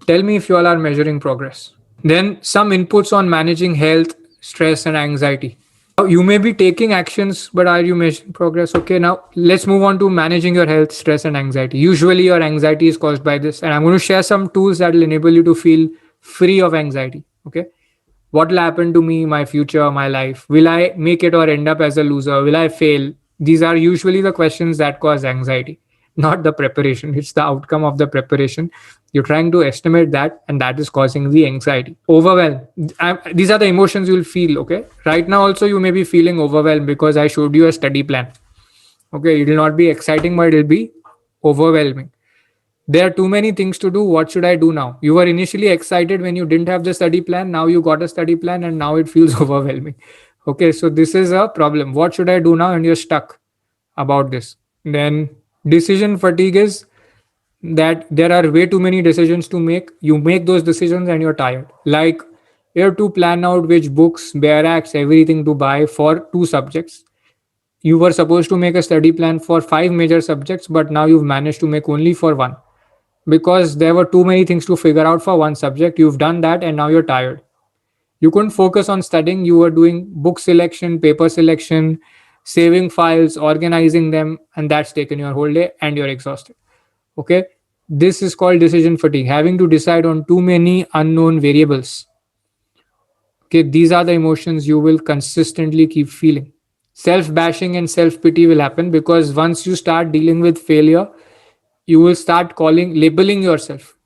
Tell me if you all are measuring progress. Then some inputs on managing health, stress, and anxiety. You may be taking actions, but are you measuring progress? Okay, now let's move on to managing your health, stress, and anxiety. Usually, your anxiety is caused by this, and I'm going to share some tools that will enable you to feel free of anxiety. Okay, what will happen to me, my future, my life? Will I make it or end up as a loser? Will I fail? These are usually the questions that cause anxiety, not the preparation. It's the outcome of the preparation. You're trying to estimate that, and that is causing the anxiety. Overwhelm. These are the emotions you'll feel. Okay. Right now, also, you may be feeling overwhelmed because I showed you a study plan. Okay. It will not be exciting, but it'll be overwhelming. There are too many things to do. What should I do now? You were initially excited when you didn't have the study plan. Now you got a study plan and now it feels overwhelming. Okay, so this is a problem. What should I do now? And you're stuck about this. Then decision fatigue is that there are way too many decisions to make. You make those decisions and you're tired. Like you have to plan out which books, barracks, everything to buy for two subjects. You were supposed to make a study plan for five major subjects, but now you've managed to make only for one because there were too many things to figure out for one subject. You've done that and now you're tired. You couldn't focus on studying. You were doing book selection, paper selection, saving files, organizing them, and that's taken your whole day and you're exhausted. Okay. This is called decision fatigue, having to decide on too many unknown variables. Okay. These are the emotions you will consistently keep feeling. Self bashing and self pity will happen because once you start dealing with failure, you will start labeling yourself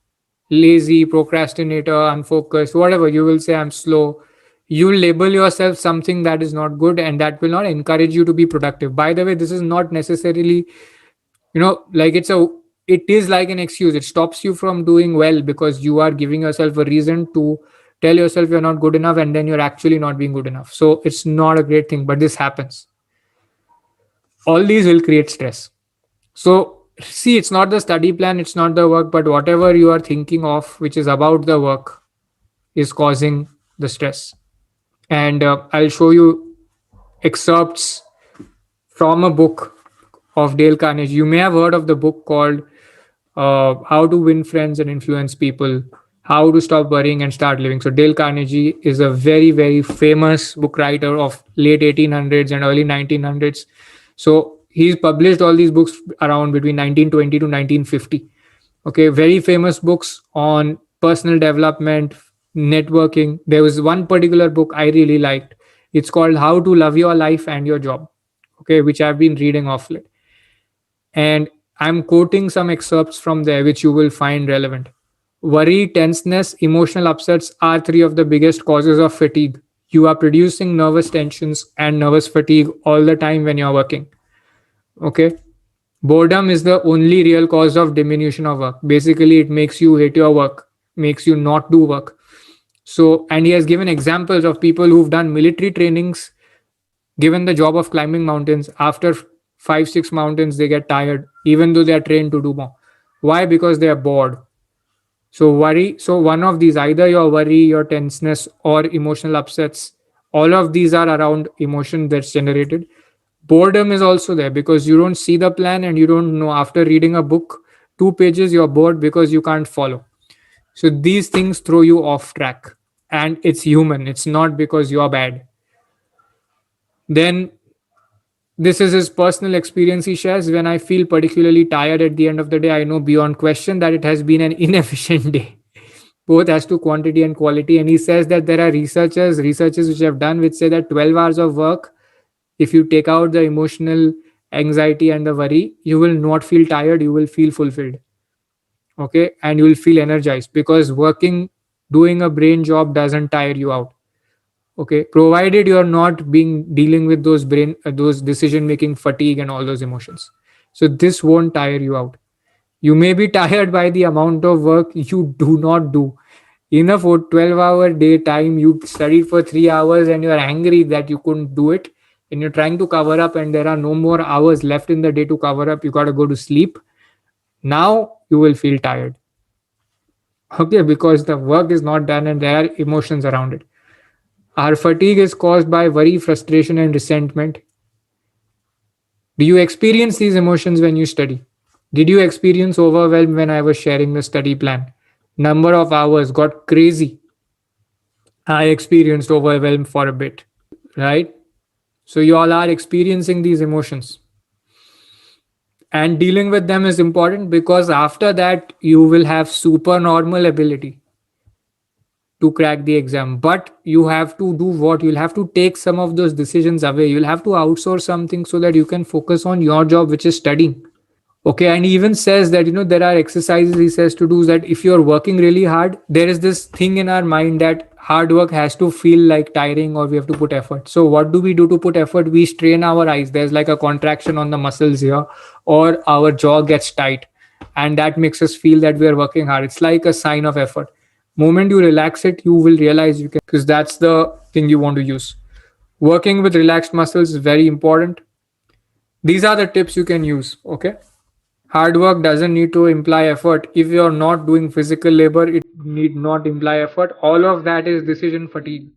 lazy, procrastinator, unfocused, whatever. You will say, I'm slow. You will label yourself something that is not good and that will not encourage you to be productive. By the way, this is not necessarily, like it is like an excuse. It stops you from doing well because you are giving yourself a reason to tell yourself you're not good enough and then you're actually not being good enough. So it's not a great thing, but this happens. All these will create stress. So, see, it's not the study plan, it's not the work, but whatever you are thinking of, which is about the work, is causing the stress. And I'll show you excerpts from a book of Dale Carnegie. You may have heard of the book called How to Win Friends and Influence People, How to Stop Worrying and Start Living. So, Dale Carnegie is a very, very famous book writer of late 1800s and early 1900s. So, he's published all these books around between 1920 to 1950. Okay, very famous books on personal development, networking. There was one particular book I really liked. It's called How to Love Your Life and Your Job. Okay, which I've been reading off late. And I'm quoting some excerpts from there which you will find relevant. Worry, tenseness, emotional upsets are three of the biggest causes of fatigue. You are producing nervous tensions and nervous fatigue all the time when you're working. Okay. Boredom is the only real cause of diminution of work. Basically, it makes you hate your work, makes you not do work. So, and he has given examples of people who've done military trainings, given the job of climbing mountains. After 5, 6 mountains, they get tired, even though they are trained to do more. Why? Because they are bored. So, worry. So, one of these, either your worry, your tenseness, or emotional upsets, all of these are around emotion that's generated. Boredom is also there because you don't see the plan and you don't know. After reading a book, 2 pages, you're bored because you can't follow. So these things throw you off track, and it's human. It's not because you're bad. Then this is his personal experience he shares. When I feel particularly tired at the end of the day, I know beyond question that it has been an inefficient day, both as to quantity and quality. And he says that there are researchers which have done which say that 12 hours of work, if you take out the emotional anxiety and the worry, you will not feel tired, you will feel fulfilled. Okay, and you will feel energized because working, doing a brain job doesn't tire you out. Okay, provided you're not being dealing with those decision making fatigue and all those emotions. So this won't tire you out. You may be tired by the amount of work you do not do. In a 12-hour day time, you studied for 3 hours and you're angry that you couldn't do it, and you're trying to cover up, and there are no more hours left in the day to cover up. You got to go to sleep. Now you will feel tired. Okay, because the work is not done and there are emotions around it. Our fatigue is caused by worry, frustration, and resentment. Do you experience these emotions when you study? Did you experience overwhelm when I was sharing the study plan? number of hours got crazy. I experienced overwhelm for a bit, right? So you all are experiencing these emotions. And dealing with them is important because after that, you will have super normal ability to crack the exam. But you have to do what? You'll have to take some of those decisions away. You'll have to outsource something so that you can focus on your job, which is studying. Okay, and he even says that there are exercises he says to do that if you're working really hard, there is this thing in our mind that hard work has to feel like tiring or we have to put effort. So what do we do to put effort? We strain our eyes. There's like a contraction on the muscles here, or our jaw gets tight, and that makes us feel that we are working hard. It's like a sign of effort. Moment you relax it, you will realize you can, because that's the thing you want to use. Working with relaxed muscles is very important. These are the tips you can use. Okay. Hard work doesn't need to imply effort. If you're not doing physical labor, it need not imply effort. All of that is decision fatigue.